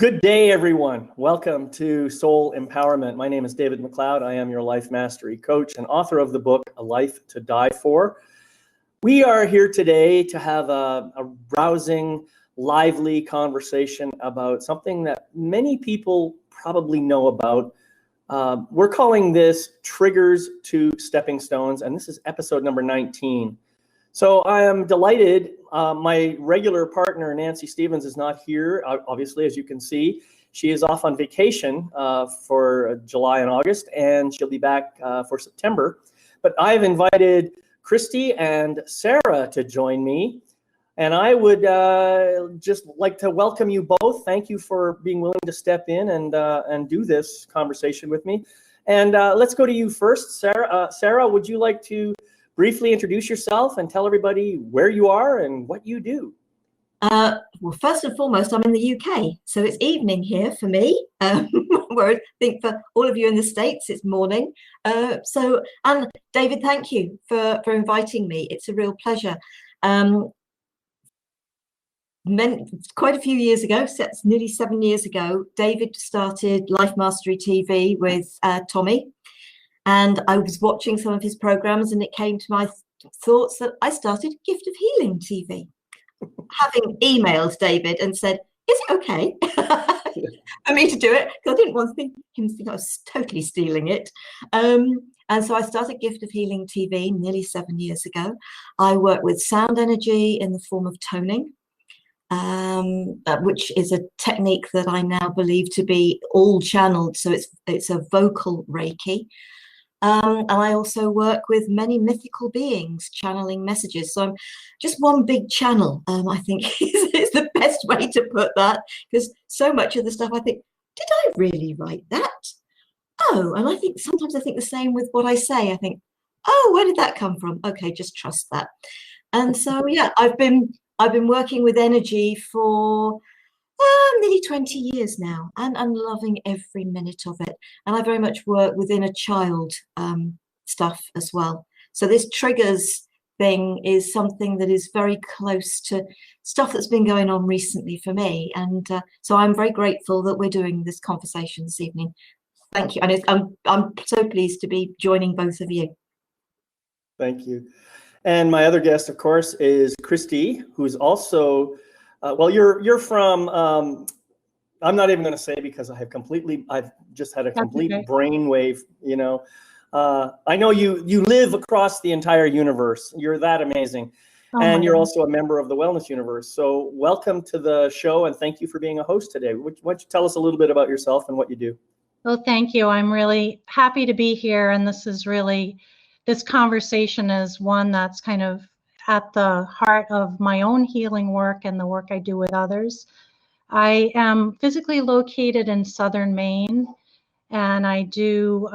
Good day, everyone. Welcome to Soul Empowerment. My name is David McLeod. I am your life mastery coach and author of the book, A Life to Die For. We are here today to have a rousing, lively conversation about something that many people probably know about. We're calling this Triggers to Stepping Stones, and this is episode number 19. So I am delighted. My regular partner, Nancy Stevens, is not here, obviously, as you can see. She is off on vacation for July and August, and she'll be back for September. But I've invited Christy and Sarah to join me. And I would just like to welcome you both. Thank you for being willing to step in and do this conversation with me. And let's go to you first, Sarah. Sarah, would you like to briefly introduce yourself and tell everybody where you are and what you do? Well, first and foremost, I'm in the UK, so it's evening here for me, where I think for all of you in the States, it's morning. And David, thank you for inviting me. It's a real pleasure. Quite a few years ago, nearly 7 years ago, David started Life Mastery TV with Tommy. And I was watching some of his programs, and it came to my thoughts that I started Gift of Healing TV. Having emailed David and said, is it okay for me to do it? Because I didn't want him to think I was totally stealing it. And so I started Gift of Healing TV nearly 7 years ago. I work with sound energy in the form of toning, which is a technique that I now believe to be all channeled. So it's a vocal Reiki. And I also work with many mythical beings channeling messages. So I'm just one big channel, I think is the best way to put that, because so much of the stuff I think, did I really write that? Oh, and I think sometimes I think the same with what I say. I think, oh, where did that come from? Okay, just trust that. And so, yeah, I've been working with energy for nearly 20 years now, and I'm loving every minute of it. And I very much work within a child stuff as well. So this triggers thing is something that is very close to stuff that's been going on recently for me. And so I'm very grateful that we're doing this conversation this evening. Thank you. And I'm so pleased to be joining both of you. Thank you. And my other guest, of course, is Christy, who's also well, you're from, I'm not even going to say because I've just had a complete brainwave, you know. I know you live across the entire universe. You're that amazing. And you're also a member of the Wellness Universe. So welcome to the show, and thank you for being a host today. Why don't you tell us a little bit about yourself and what you do? Well, thank you. I'm really happy to be here. And this conversation is one that's kind of at the heart of my own healing work and the work I do with others. I am physically located in southern Maine, and I do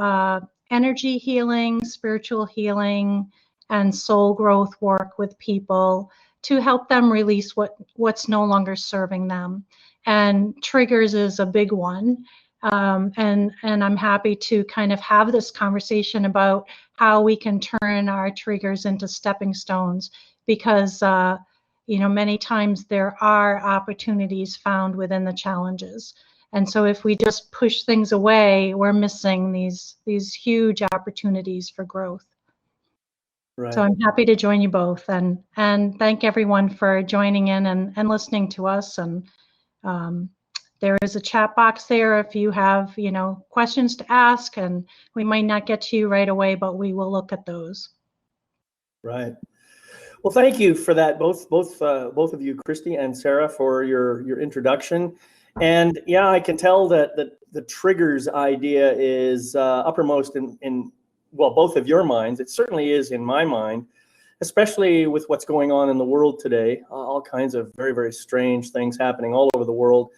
energy healing, spiritual healing, and soul growth work with people to help them release what's no longer serving them. And triggers is a big one. And I'm happy to kind of have this conversation about how we can turn our triggers into stepping stones, because many times there are opportunities found within the challenges. And so if we just push things away, we're missing these huge opportunities for growth. Right. So I'm happy to join you both, and thank everyone for joining in and listening to us. And there is a chat box there if you have, questions to ask, and we might not get to you right away, but we will look at those. Right. Well, thank you for that, both of you, Christy and Sarah, for your introduction. And yeah, I can tell that the triggers idea is uppermost in both of your minds. It certainly is in my mind, especially with what's going on in the world today. All kinds of very, very strange things happening all over the world,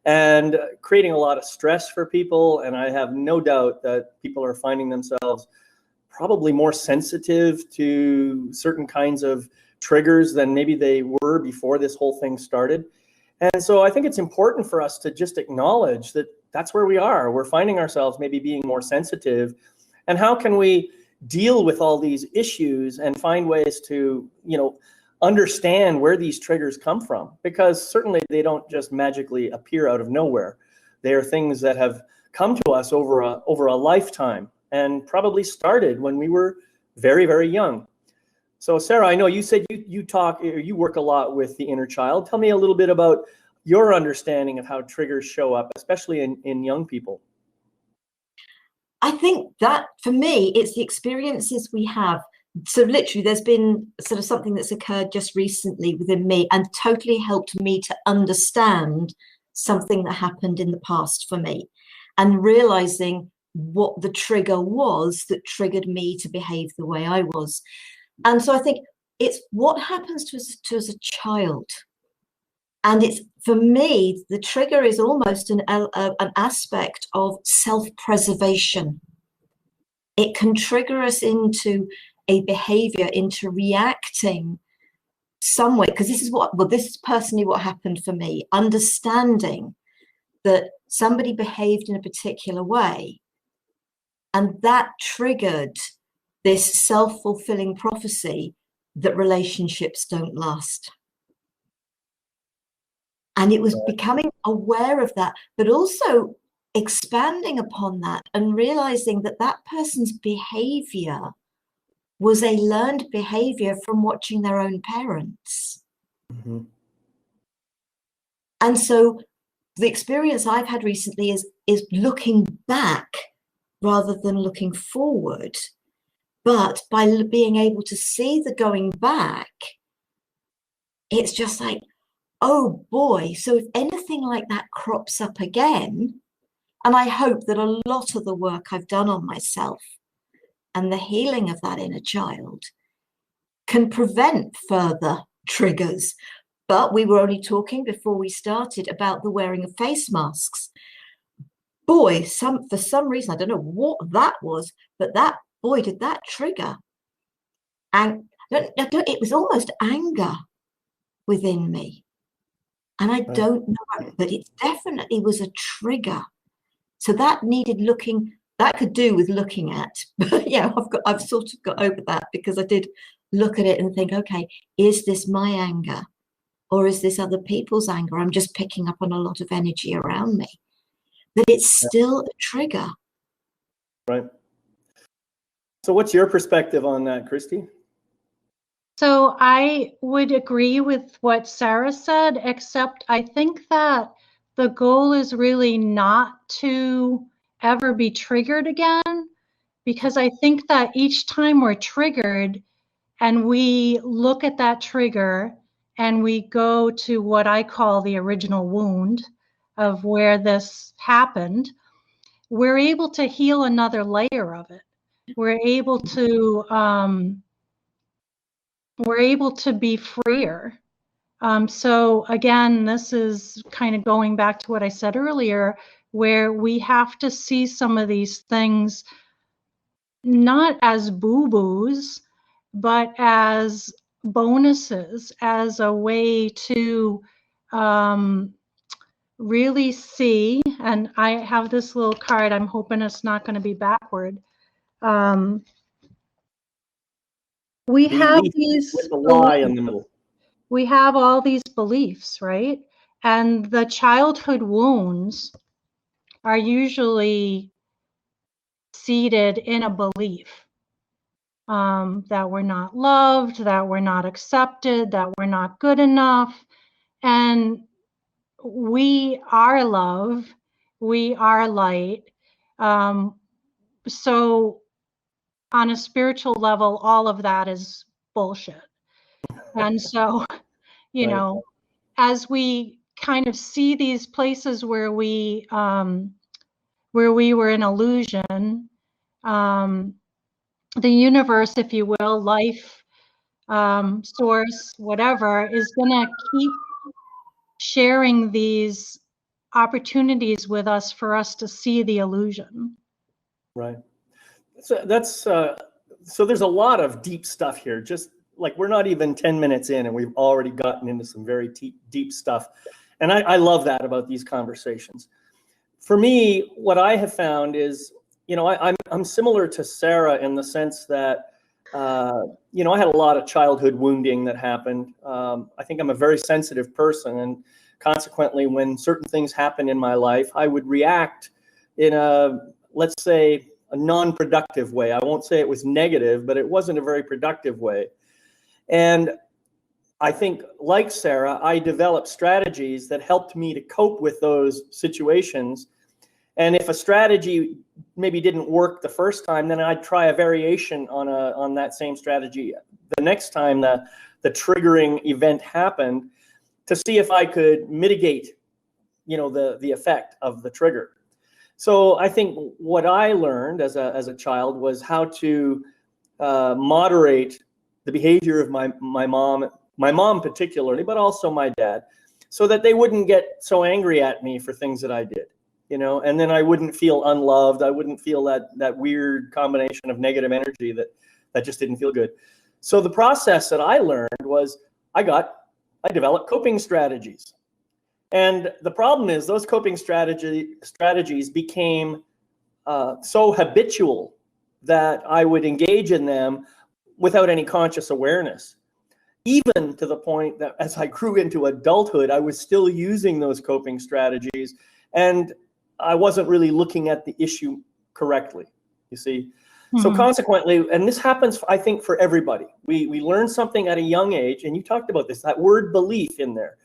and creating a lot of stress for people. And I have no doubt that people are finding themselves probably more sensitive to certain kinds of triggers than maybe they were before this whole thing started. And so I think it's important for us to just acknowledge that that's where we are. We're finding ourselves maybe being more sensitive. And how can we deal with all these issues and find ways to, understand where these triggers come from, because certainly they don't just magically appear out of nowhere. They are things that have come to us over a lifetime, and probably started when we were very, very young. So Sarah, I know you said you work a lot with the inner child. Tell me a little bit about your understanding of how triggers show up, especially in young people. I think that for me, it's the experiences we have. So literally, there's been sort of something that's occurred just recently within me and totally helped me to understand something that happened in the past for me, and realizing what the trigger was that triggered me to behave the way I was. And so I think it's what happens to us as a child. And it's, for me, the trigger is almost an aspect of self-preservation. It can trigger us into a behavior, into reacting some way, because this is personally what happened for me. Understanding that somebody behaved in a particular way, and that triggered this self-fulfilling prophecy that relationships don't last. And it was becoming aware of that, but also expanding upon that and realizing that that person's behavior was a learned behavior from watching their own parents. Mm-hmm. And so the experience I've had recently is looking back rather than looking forward. But by being able to see the going back, it's just like, oh boy, so if anything like that crops up again, and I hope that a lot of the work I've done on myself and the healing of that inner child can prevent further triggers. But we were only talking before we started about the wearing of face masks. Boy, for some reason, I don't know what that was, but that, boy, did that trigger. And it was almost anger within me. And I don't know, but it definitely was a trigger. So that needed looking, that could do with looking at, but yeah, I've sort of got over that, because I did look at it and think, okay, is this my anger or is this other people's anger? I'm just picking up on a lot of energy around me, but it's still a trigger. Right. So what's your perspective on that, Christy? So I would agree with what Sarah said, except I think that the goal is really not to ever be triggered again, because I think that each time we're triggered and we look at that trigger and we go to what I call the original wound of where this happened, we're able to heal another layer of it. We're able to be freer. So again, this is kind of going back to what I said earlier, where we have to see some of these things not as boo-boos, but as bonuses, as a way to really see. And I have this little card. I'm hoping it's not going to be backward. We have these with the lie in the middle. We have all these beliefs, right? And the childhood wounds are usually seated in a belief that we're not loved, that we're not accepted, that we're not good enough. And we are love, we are light. So on a spiritual level, all of that is bullshit. And so, you know, as we kind of see these places where we were in illusion, the universe, if you will, life, source, whatever, is going to keep sharing these opportunities with us for us to see the illusion. Right. So so there's a lot of deep stuff here. Just like we're not even 10 minutes in and we've already gotten into some very deep stuff. And I love that about these conversations. For me, what I have found is, you know, I'm similar to Sarah in the sense that I had a lot of childhood wounding that happened. I think I'm a very sensitive person, and consequently, when certain things happen in my life, I would react in let's say, a non-productive way. I won't say it was negative, but it wasn't a very productive way. And I think, like Sarah, I developed strategies that helped me to cope with those situations. And if a strategy maybe didn't work the first time, then I'd try a variation on that same strategy the next time the triggering event happened, to see if I could mitigate, the effect of the trigger. So I think what I learned as a child was how to moderate the behavior of my mom particularly, but also my dad, so that they wouldn't get so angry at me for things that I did. And then I wouldn't feel unloved. I wouldn't feel that weird combination of negative energy that just didn't feel good. So the process that I learned was I developed coping strategies. And the problem is those coping strategies became so habitual that I would engage in them without any conscious awareness, even to the point that as I grew into adulthood, I was still using those coping strategies, and I wasn't really looking at the issue correctly, you see. So consequently, and this happens, I think, for everybody. We learn something at a young age, and you talked about this, that word belief in there.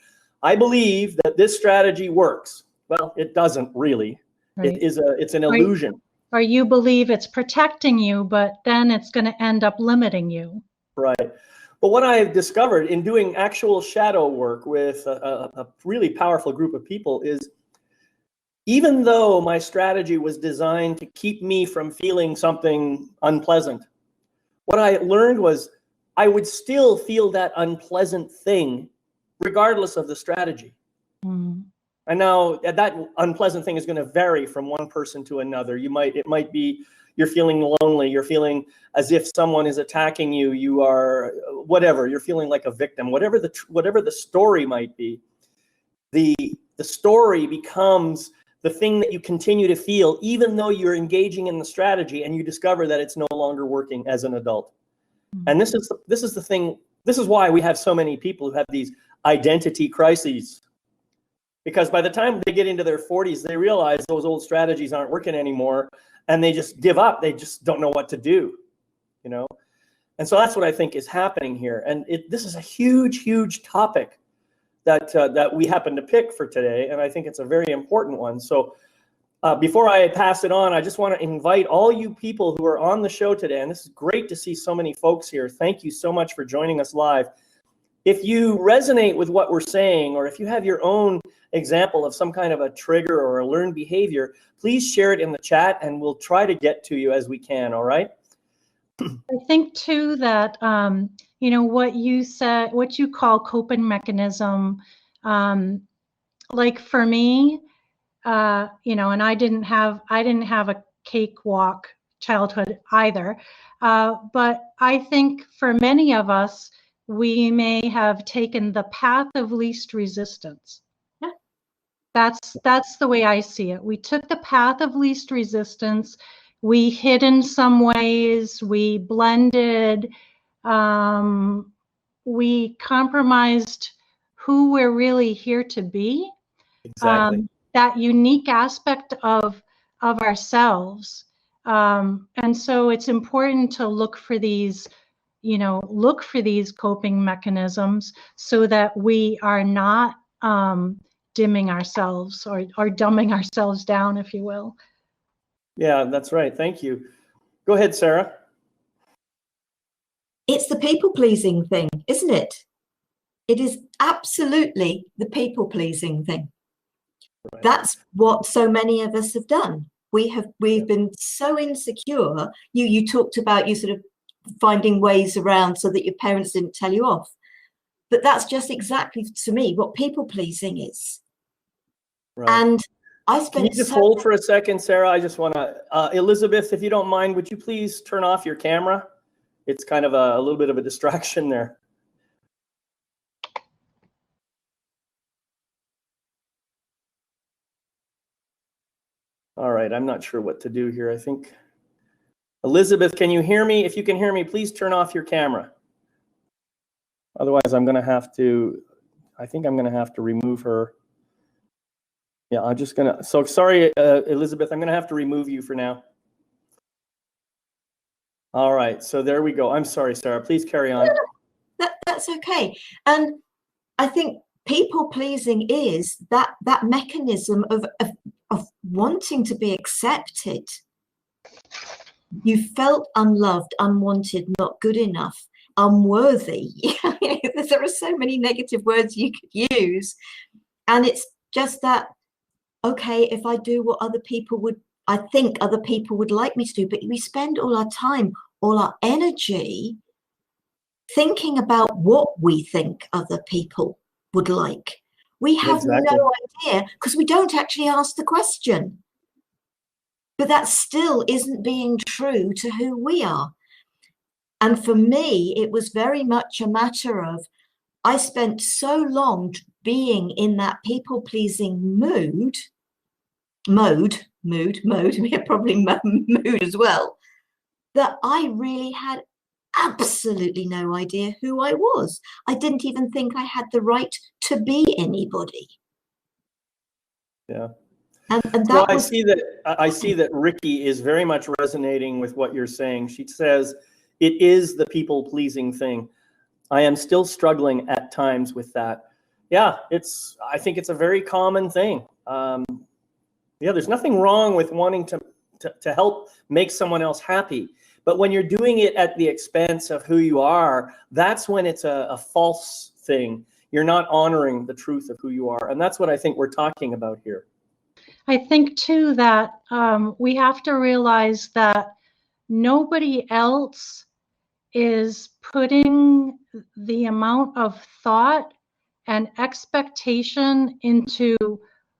I believe that this strategy works. Well, it doesn't really. Right. It's an illusion. Or you believe it's protecting you, but then it's going to end up limiting you. Right. But what I've discovered in doing actual shadow work with a really powerful group of people is, even though my strategy was designed to keep me from feeling something unpleasant, what I learned was I would still feel that unpleasant thing regardless of the strategy. And now that unpleasant thing is going to vary from one person to another. It might be you're feeling lonely, you're feeling as if someone is attacking you, you are whatever, you're feeling like a victim, whatever the story might be. The story becomes the thing that you continue to feel, even though you're engaging in the strategy and you discover that it's no longer working as an adult. And this is the thing. This is why we have so many people who have these identity crises, because by the time they get into their 40s, they realize those old strategies aren't working anymore, and they just give up. They just don't know what to do, And so that's what I think is happening here. And this is a huge, huge topic that we happen to pick for today, and I think it's a very important one. So before I pass it on, I just want to invite all you people who are on the show today, and this is great to see so many folks here. Thank you so much for joining us live. If you resonate with what we're saying, or if you have your own example of some kind of a trigger or a learned behavior, please share it in the chat, and we'll try to get to you as we can, all right? I think too that what you said, what you call coping mechanism, like for me, and I didn't have a cakewalk childhood either, but I think for many of us, we may have taken the path of least resistance. Yeah. That's the way I see it. We took the path of least resistance. We hid in some ways, we blended, we compromised who we're really here to be. Exactly. That unique aspect of ourselves. And so it's important to look for these coping mechanisms so that we are not dimming ourselves or dumbing ourselves down, if you will. Yeah, that's right. Thank you. Go ahead, Sarah. It's the people-pleasing thing, isn't it? It is absolutely the people-pleasing thing. Right. That's what so many of us have done. We've been so insecure. You talked about you sort of finding ways around so that your parents didn't tell you off. But that's just exactly, to me, what people-pleasing is. Right. And I spent. Can you just hold for a second, Sarah? I just want to, Elizabeth, if you don't mind, would you please turn off your camera? It's kind of a little bit of a distraction there. All right, I'm not sure what to do here. I think Elizabeth, can you hear me? If you can hear me, please turn off your camera. Otherwise, I'm going to have to, I think I'm going to have to remove her. Yeah, I'm just going to, so sorry, Elizabeth, I'm going to have to remove you for now. All right, so there we go. I'm sorry, Sarah, please carry on. That's okay. And I think people pleasing is that mechanism of wanting to be accepted. You felt unloved, unwanted, not good enough, unworthy. There are so many negative words you could use. And it's just that, okay, if I do what other people would, I think other people would like me to do, but we spend all our time, all our energy thinking about what we think other people would like. We have no idea because we don't actually ask the question. But that still isn't being true to who we are. And for me, it was very much a matter of, I spent so long being in that people-pleasing mode, probably mood as well, that I really had absolutely no idea who I was. I didn't even think I had the right to be anybody. Yeah. And that well, I see that Ricky is very much resonating with what you're saying. She says, it is the people-pleasing thing. I am still struggling at times with that. Yeah, I think it's a very common thing. Yeah, there's nothing wrong with wanting to help make someone else happy. But when you're doing it at the expense of who you are, that's when it's a false thing. You're not honoring the truth of who you are. And that's what I think we're talking about here. I think too that we have to realize that nobody else is putting the amount of thought and expectation into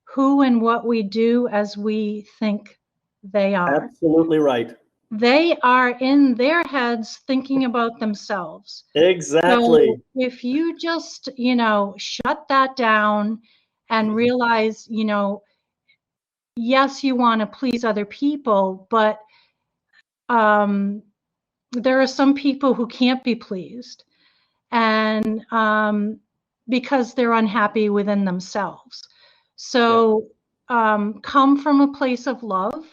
who and what we do as we think they are. Absolutely right. They are in their heads thinking about themselves. Exactly. So if you just, shut that down and realize, yes, you want to please other people, but there are some people who can't be pleased, and because they're unhappy within themselves. So come from a place of love,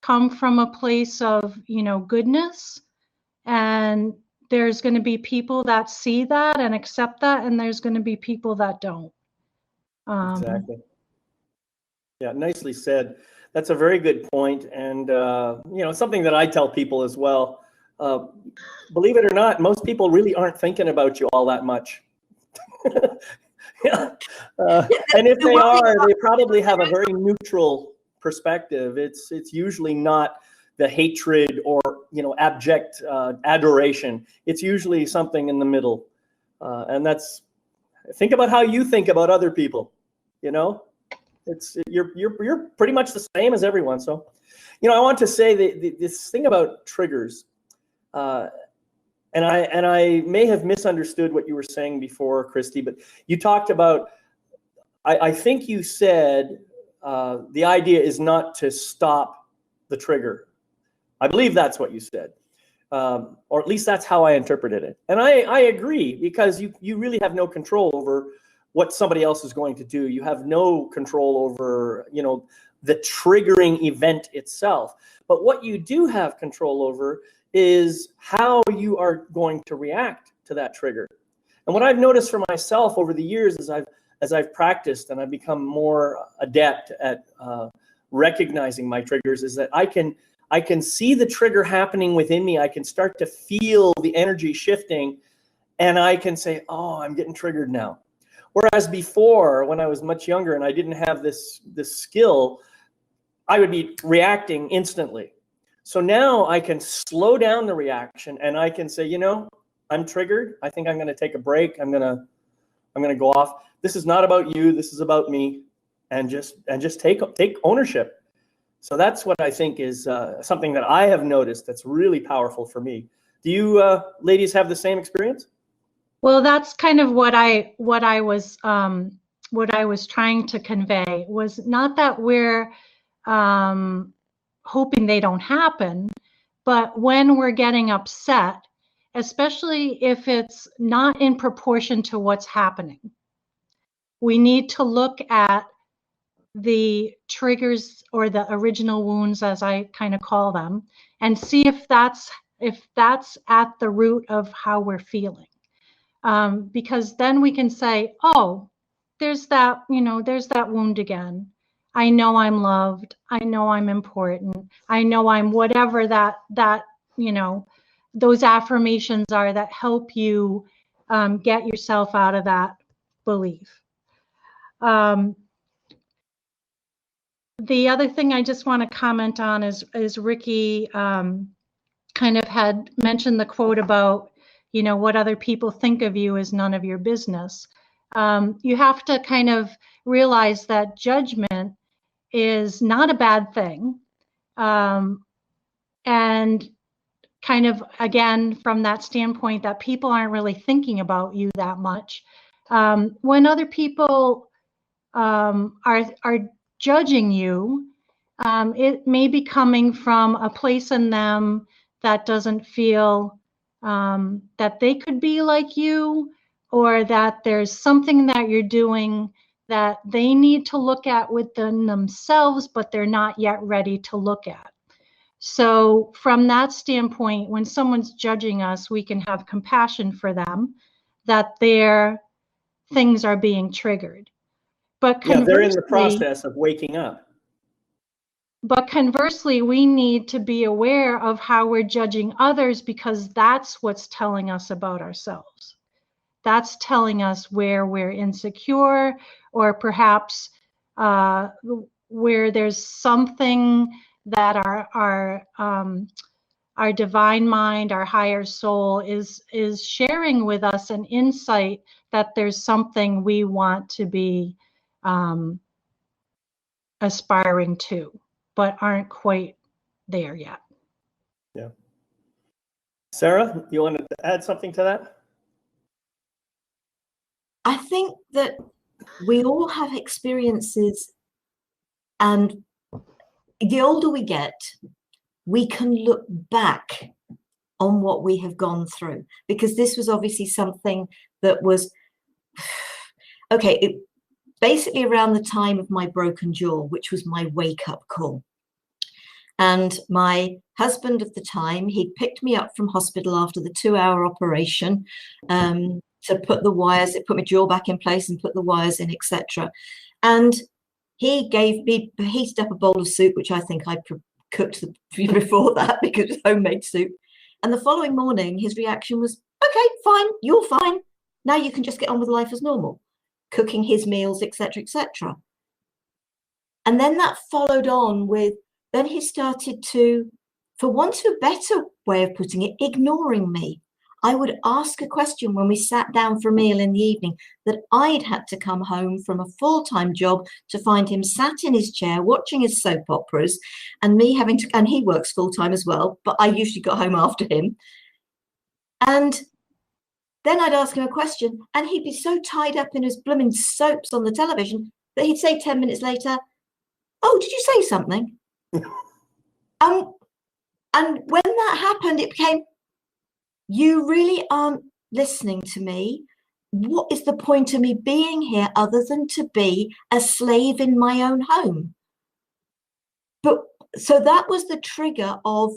come from a place of, goodness, and there's going to be people that see that and accept that, and there's going to be people that don't. Exactly. Yeah, nicely said. That's a very good point. And, something that I tell people as well, believe it or not, most people really aren't thinking about you all that much. Yeah. And if they are, they probably have a very neutral perspective. It's usually not the hatred or, abject adoration. It's usually something in the middle. And think about how you think about other people, You're pretty much the same as everyone. So, I want to say this thing about triggers, and I may have misunderstood what you were saying before, Christy, but you talked about, I think you said the idea is not to stop the trigger. I believe that's what you said, or at least that's how I interpreted it. And I agree, because you really have no control over what somebody else is going to do. You have no control over, the triggering event itself. But what you do have control over is how you are going to react to that trigger. And what I've noticed for myself over the years as I've practiced and I've become more adept at recognizing my triggers, is that I can see the trigger happening within me. I can start to feel the energy shifting, and I can say, oh, I'm getting triggered now. Whereas before, when I was much younger and I didn't have this skill, I would be reacting instantly. So now I can slow down the reaction, and I can say, I'm triggered. I think I'm going to take a break. I'm going to go off. This is not about you. This is about me, and just take ownership. So that's what I think is something that I have noticed that's really powerful for me. Do you ladies have the same experience? Well, that's kind of what I was trying to convey, was not that we're hoping they don't happen, But when we're getting upset, especially if it's not in proportion to what's happening, we need to look at the triggers or the original wounds, as I kind of call them, and see if that's at the root of how we're feeling. Because then we can say, oh, there's that wound again. I know I'm loved. I know I'm important. I know I'm whatever that those affirmations are that help you get yourself out of that belief. The other thing I just want to comment on is Ricky kind of had mentioned the quote about, what other people think of you is none of your business. You have to kind of realize that judgment is not a bad thing. And kind of, again, from that standpoint that people aren't really thinking about you that much. When other people are judging you, it may be coming from a place in them that doesn't feel that they could be like you, or that there's something that you're doing that they need to look at within themselves, but they're not yet ready to look at. So from that standpoint, when someone's judging us, we can have compassion for them, that their things are being triggered. But yeah, they're in the process of waking up. But conversely, we need to be aware of how we're judging others, because that's what's telling us about ourselves. That's telling us where we're insecure, or perhaps where there's something that our divine mind, our higher soul is sharing with us, an insight that there's something we want to be aspiring to, but aren't quite there yet. Yeah. Sarah, you want to add something to that? I think that we all have experiences, and the older we get, we can look back on what we have gone through, because this was obviously something that was, okay, basically around the time of my broken jaw, which was my wake-up call. And my husband of the time, he'd picked me up from hospital after the 2-hour operation to put the wires, put my jaw back in place and put the wires in, etc. And he heated up a bowl of soup, which I think I cooked before that, because it was homemade soup. And the following morning, his reaction was, okay, fine, you're fine. Now you can just get on with life as normal, cooking his meals, etc., etc. And then that followed on with, then he started to, for want of a better way of putting it, ignoring me. I would ask a question when we sat down for a meal in the evening that I'd had to come home from a full-time job to find him sat in his chair watching his soap operas, and me having to, and he works full-time as well, but I usually got home after him. And then I'd ask him a question and he'd be so tied up in his blooming soaps on the television that he'd say 10 minutes later, oh, did you say something? And when that happened, it became, you really aren't listening to me. What is the point of me being here other than to be a slave in my own home? But so that was the trigger of,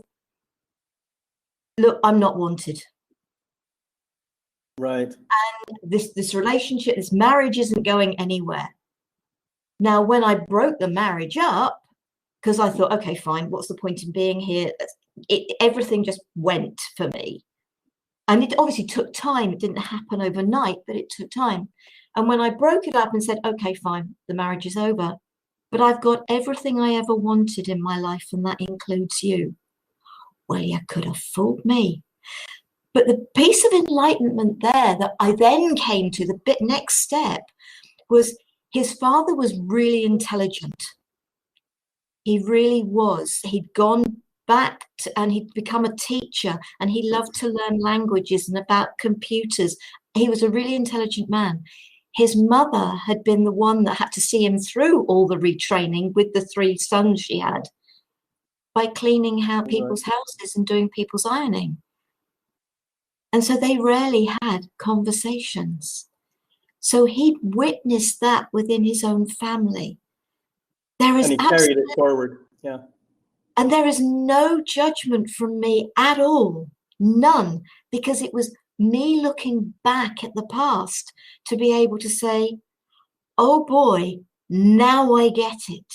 look, I'm not wanted. Right. And this relationship, this marriage isn't going anywhere. Now, when I broke the marriage up, because I thought, okay, fine, what's the point in being here? Everything just went for me. And it obviously took time. It didn't happen overnight, but it took time. And when I broke it up and said, okay, fine, the marriage is over, but I've got everything I ever wanted in my life, and that includes you. Well, you could have fooled me. But the piece of enlightenment there that I then came to, the next step, was his father was really intelligent. He really was. He'd gone back and he'd become a teacher, and he loved to learn languages and about computers. He was a really intelligent man. His mother had been the one that had to see him through all the retraining with the 3 sons she had. by cleaning Right. people's houses and doing people's ironing. And so they rarely had conversations. So he witnessed that within his own family. There is And he carried it forward. Yeah. And there is no judgment from me at all, none, because it was me looking back at the past to be able to say, oh boy, now I get it.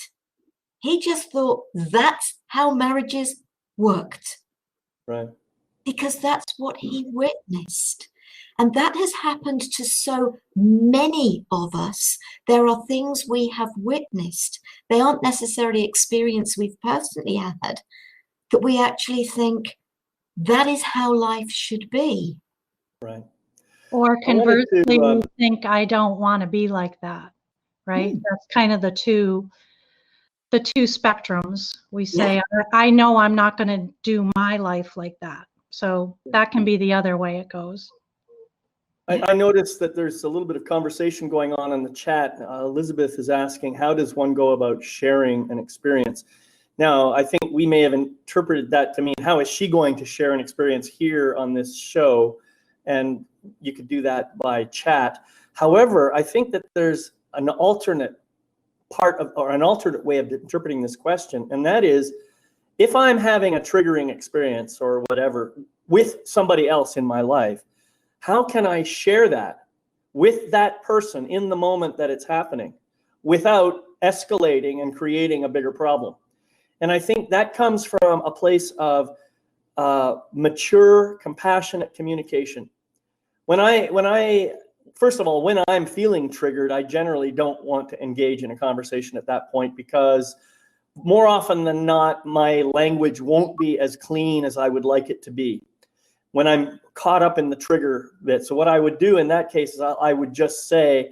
He just thought that's how marriages worked. Right. Because that's what he witnessed. And that has happened to so many of us. There are things we have witnessed. They aren't necessarily experience we've personally had, that we actually think that is how life should be. Right. Or I wanted conversely, to, we think I don't want to be like that, right? That's kind of the two spectrums. We say, I know I'm not going to do my life like that. So that can be the other way it goes. I noticed that there's a little bit of conversation going on in the chat. Elizabeth is asking, how does one go about sharing an experience? Now, I think we may have interpreted that to mean, how is she going to share an experience here on this show? And you could do that by chat. However, I think that there's an alternate part of, or an alternate way of interpreting this question, and that is, if I'm having a triggering experience or whatever with somebody else in my life, how can I share that with that person in the moment that it's happening without escalating and creating a bigger problem? And I think that comes from a place of mature, compassionate communication. First of all, when I'm feeling triggered, I generally don't want to engage in a conversation at that point, because more often than not, my language won't be as clean as I would like it to be when I'm caught up in the trigger bit. So what I would do in that case is I would just say,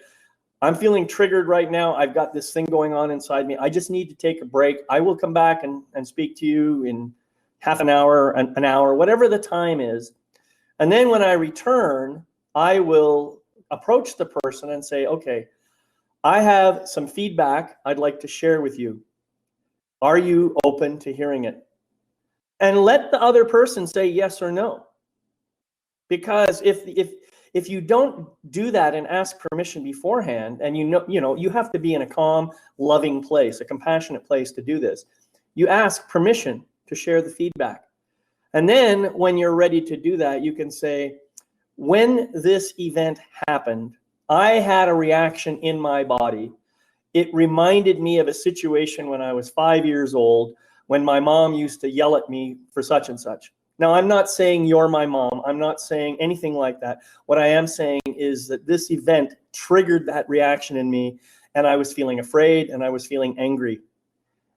I'm feeling triggered right now. I've got this thing going on inside me. I just need to take a break. I will come back and speak to you in half an hour, an hour, whatever the time is. And then when I return, I will approach the person and say, okay, I have some feedback I'd like to share with you. Are you open to hearing it? And let the other person say yes or no. Because if you don't do that and ask permission beforehand, and you have to be in a calm, loving place, a compassionate place to do this. You ask permission to share the feedback. And then when you're ready to do that, you can say, when this event happened, I had a reaction in my body. It reminded me of a situation when I was 5 years old, when my mom used to yell at me for such and such. Now, I'm not saying you're my mom. I'm not saying anything like that. What I am saying is that this event triggered that reaction in me, and I was feeling afraid and I was feeling angry.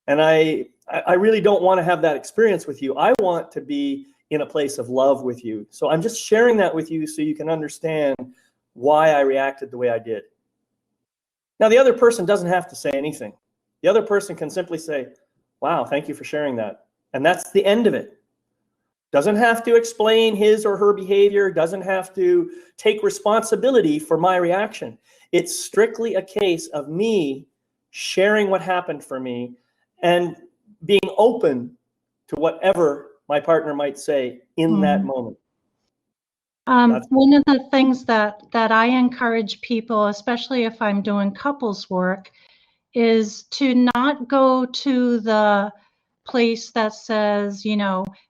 And I really don't want to have that experience with you. I want to be in a place of love with you. So I'm just sharing that with you so you can understand why I reacted the way I did. Now, the other person doesn't have to say anything. The other person can simply say, wow, thank you for sharing that. And that's the end of it. Doesn't have to explain his or her behavior, doesn't have to take responsibility for my reaction. It's strictly a case of me sharing what happened for me and being open to whatever my partner might say in that moment. One of the things that I encourage people, especially if I'm doing couples work, is to not go to the place that says,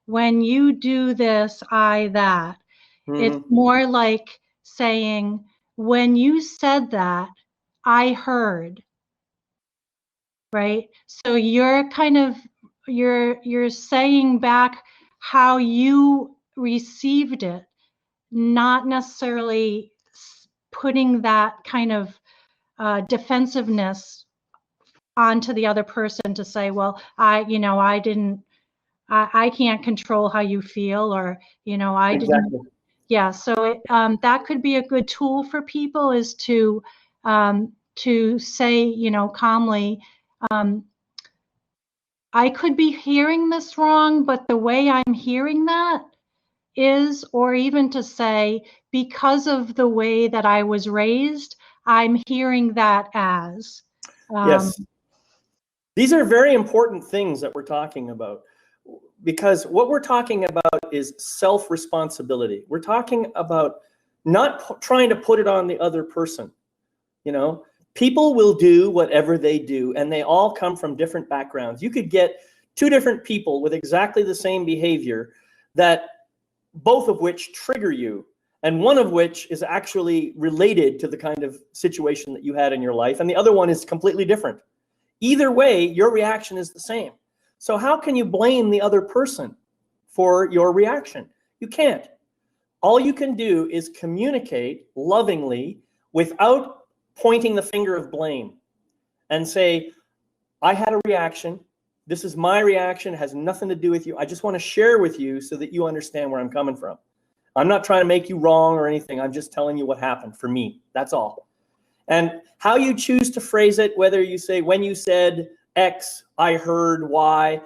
when you do this, I that. It's more like saying, when you said that, I heard. Right? So you're kind of, you're saying back how you received it, not necessarily putting that kind of defensiveness onto the other person to say, well, I can't control how you feel, or, I didn't. Yeah. So that could be a good tool for people, is to say, calmly, I could be hearing this wrong, but the way I'm hearing that is, or even to say, because of the way that I was raised, I'm hearing that as. Yes. These are very important things that we're talking about. because what we're talking about is self-responsibility. We're talking about not trying to put it on the other person. You know, people will do whatever they do, and they all come from different backgrounds. You could get two different people with exactly the same behavior, that both of which trigger you, and one of which is actually related to the kind of situation that you had in your life, and the other one is completely different. Either way, your reaction is the same. So how can you blame the other person for your reaction? You can't. All you can do is communicate lovingly without pointing the finger of blame and say, I had a reaction. This is my reaction. It has nothing to do with you. I just want to share with you so that you understand where I'm coming from. I'm not trying to make you wrong or anything. I'm just telling you what happened for me. That's all. And how you choose to phrase it, whether you say, when you said X, I heard Y,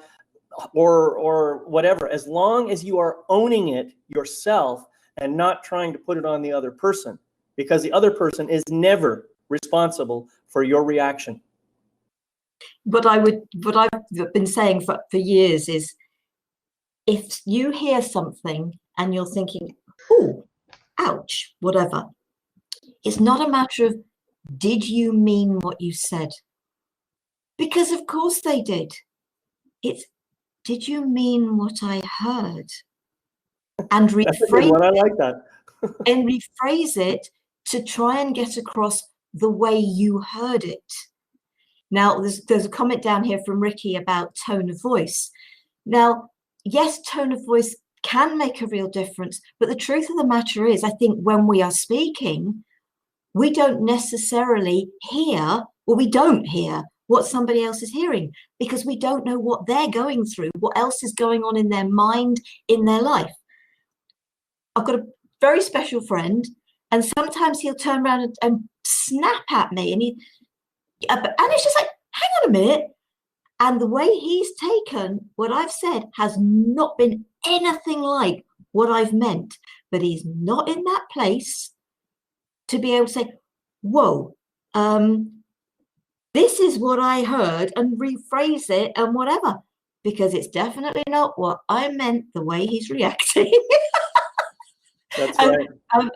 or whatever, as long as you are owning it yourself and not trying to put it on the other person, because the other person is never responsible for your reaction. What I've been saying for years is, if you hear something and you're thinking, oh, ouch, whatever, it's not a matter of, did you mean what you said? Because of course they did. It's, did you mean what I heard? And rephrase I like that. and rephrase it to try and get across the way you heard it. Now, there's a comment down here from Ricky about tone of voice. Now, yes, tone of voice can make a real difference, but the truth of the matter is, I think when we are speaking, we don't necessarily hear, or we don't hear what somebody else is hearing, because we don't know what they're going through, what else is going on in their mind, in their life. I've got a very special friend, and sometimes he'll turn around and snap at me, and it's just like, hang on a minute. And the way he's taken what I've said has not been anything like what I've meant, but he's not in that place to be able to say, whoa, this is what I heard, and rephrase it and whatever, because it's definitely not what I meant, the way he's reacting. That's right.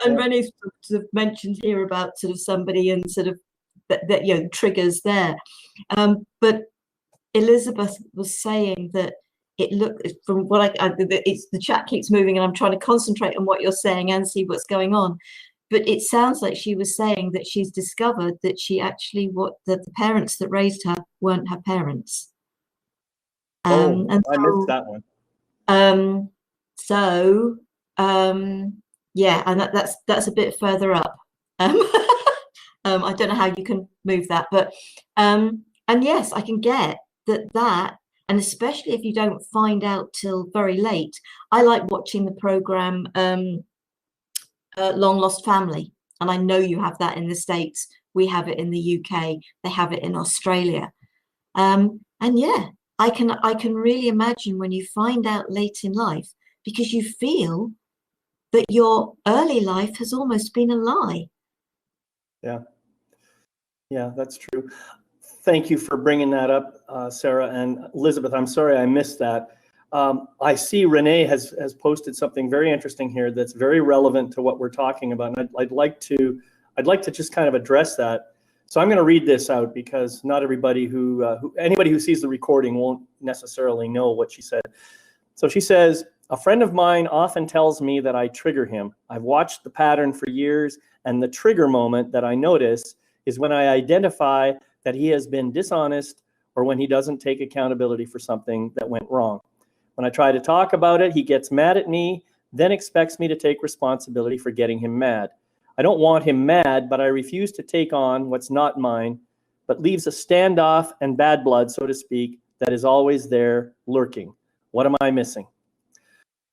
And Renee sort of mentioned here about sort of somebody and sort of that you know, triggers there. But Elizabeth was saying that it looked, from what it's, the chat keeps moving and I'm trying to concentrate on what you're saying and see what's going on. But it sounds like she was saying that she's discovered that she actually, that the parents that raised her weren't her parents. And I missed that one. Yeah, and that's a bit further up. I don't know how you can move that, but and yes, I can get that, and especially if you don't find out till very late. I like watching the program Long Lost Family, and I know you have that in the States. We have it in the UK. They have it in Australia, and yeah, I can really imagine when you find out late in life, because you feel that your early life has almost been a lie. Yeah, that's true. Thank you for bringing that up, Sarah. And Elizabeth, I'm sorry I missed that. I see Renee has posted something very interesting here that's very relevant to what we're talking about. And I'd like to just kind of address that. So I'm going to read this out, because not everybody anybody who sees the recording won't necessarily know what she said. So she says, a friend of mine often tells me that I trigger him. I've watched the pattern for years, and the trigger moment that I notice is when I identify that he has been dishonest, or when he doesn't take accountability for something that went wrong. When I try to talk about it, he gets mad at me, then expects me to take responsibility for getting him mad. I don't want him mad, but I refuse to take on what's not mine, but leaves a standoff and bad blood, so to speak, that is always there lurking. What am I missing?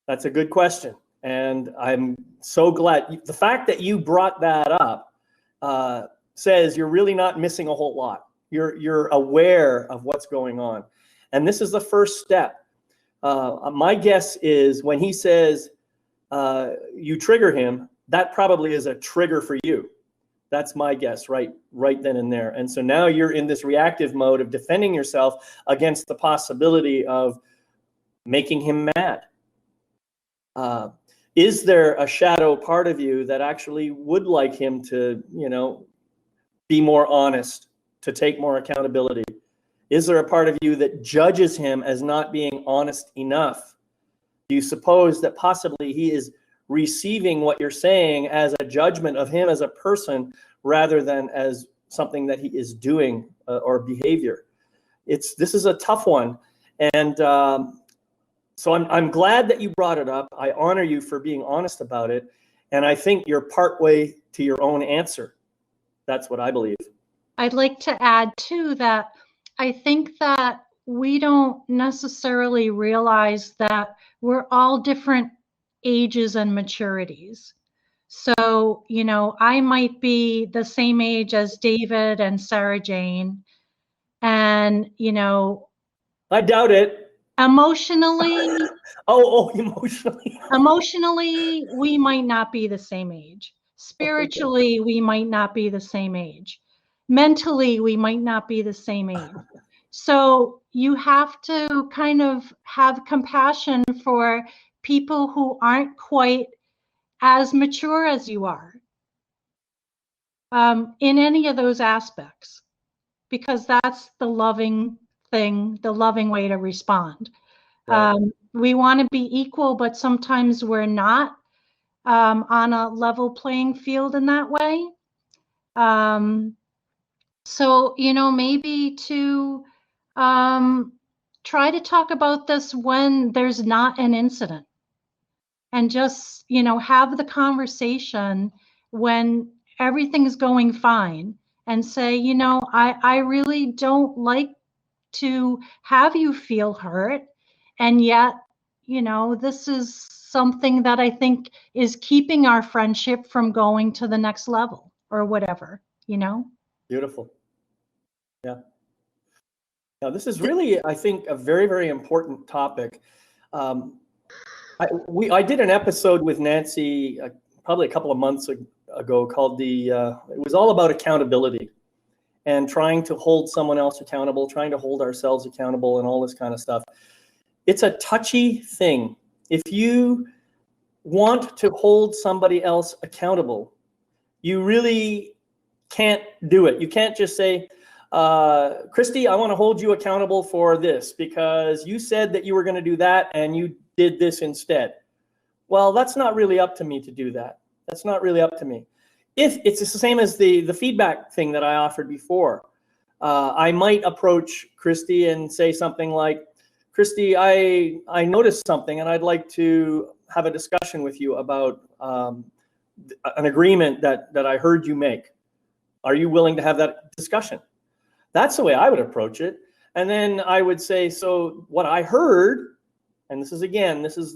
That's a good question. And I'm so glad. The fact that you brought that up says you're really not missing a whole lot. You're aware of what's going on. And this is the first step. My guess is when he says you trigger him, that probably is a trigger for you. That's my guess, right then and there. And so now you're in this reactive mode of defending yourself against the possibility of making him mad? Is there a shadow part of you that actually would like him to, be more honest, to take more accountability? Is there a part of you that judges him as not being honest enough? Do you suppose that possibly he is receiving what you're saying as a judgment of him as a person rather than as something that he is doing or behavior? This is a tough one. And so I'm glad that you brought it up. I honor you for being honest about it. And I think you're partway to your own answer. That's what I believe. I'd like to add too that I think that we don't necessarily realize that we're all different ages and maturities. So, I might be the same age as David and Sarah Jane. And, I doubt it. Emotionally. Emotionally. Emotionally, we might not be the same age. Spiritually, we might not be the same age. Mentally, we might not be the same age. So you have to kind of have compassion for people who aren't quite as mature as you are in any of those aspects, because that's the loving thing, the loving way to respond. Right. We want to be equal, but sometimes we're not on a level playing field in that way. So, maybe to try to talk about this when there's not an incident, and just, have the conversation when everything's going fine and say, I really don't like to have you feel hurt. And yet, this is something that I think is keeping our friendship from going to the next level or whatever, Beautiful. Yeah. Now, this is really, I think, a very, very important topic. I did an episode with Nancy probably a couple of months ago called it was all about accountability and trying to hold someone else accountable, trying to hold ourselves accountable and all this kind of stuff. It's a touchy thing. If you want to hold somebody else accountable, you really can't do it. You can't just say, Christy, I want to hold you accountable for this because you said that you were going to do that and you did this instead. Well, that's not really up to me to do that. That's not really up to me. If it's the same as the feedback thing that I offered before, I might approach Christy and say something like, Christy, I noticed something and I'd like to have a discussion with you about an agreement that I heard you make. Are you willing to have that discussion? That's the way I would approach it. And then I would say, so what I heard, and this is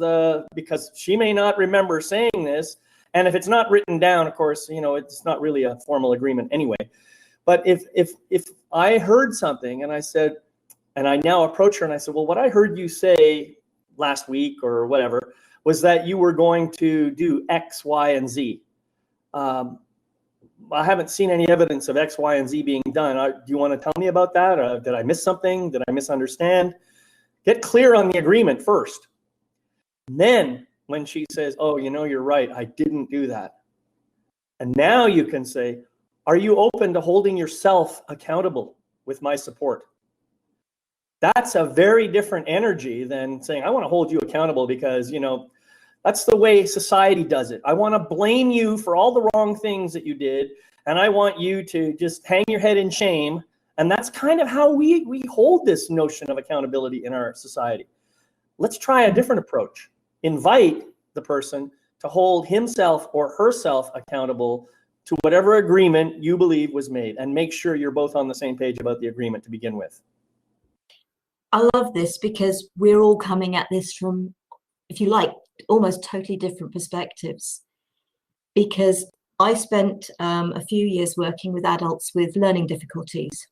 because she may not remember saying this. And if it's not written down, of course, it's not really a formal agreement anyway. But if I heard something and I said, and I now approach her and I said, well, what I heard you say last week or whatever was that you were going to do X, Y, and Z. I haven't seen any evidence of X, Y, and Z being done. Do you want to tell me about that? Did I miss something? Did I misunderstand? Get clear on the agreement first. And then when she says, oh, you're right, I didn't do that. And now you can say, are you open to holding yourself accountable with my support? That's a very different energy than saying, I want to hold you accountable because, that's the way society does it. I want to blame you for all the wrong things that you did, and I want you to just hang your head in shame. And that's kind of how we hold this notion of accountability in our society. Let's try a different approach. Invite the person to hold himself or herself accountable to whatever agreement you believe was made, and make sure you're both on the same page about the agreement to begin with. I love this because we're all coming at this from, if you like, almost totally different perspectives. Because I spent a few years working with adults with learning difficulties.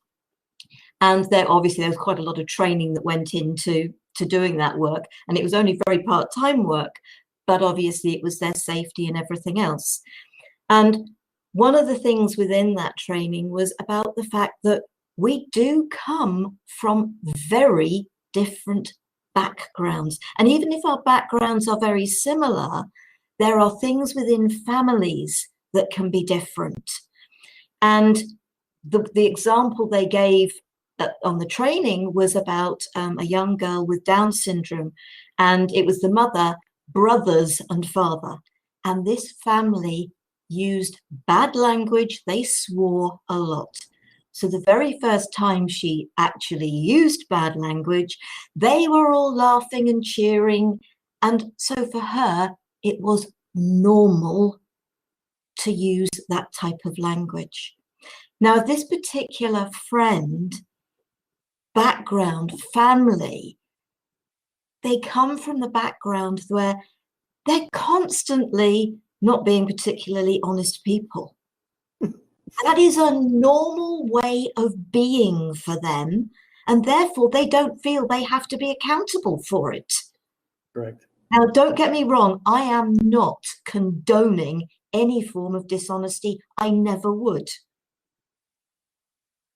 And there was quite a lot of training that went into doing that work. And it was only very part-time work, but obviously it was their safety and everything else. And one of the things within that training was about the fact that we do come from very different backgrounds. And even if our backgrounds are very similar, there are things within families that can be different. And the example they gave on the training was about a young girl with Down syndrome, and it was the mother, brothers, and father. And this family used bad language. They swore a lot. So the very first time she actually used bad language, they were all laughing and cheering. And so for her, it was normal to use that type of language. Now, this particular friend, background, family, they come from the background where they're constantly not being particularly honest people. That is a normal way of being for them, and therefore they don't feel they have to be accountable for it. Correct. Now, don't get me wrong, I am not condoning any form of dishonesty. I never would.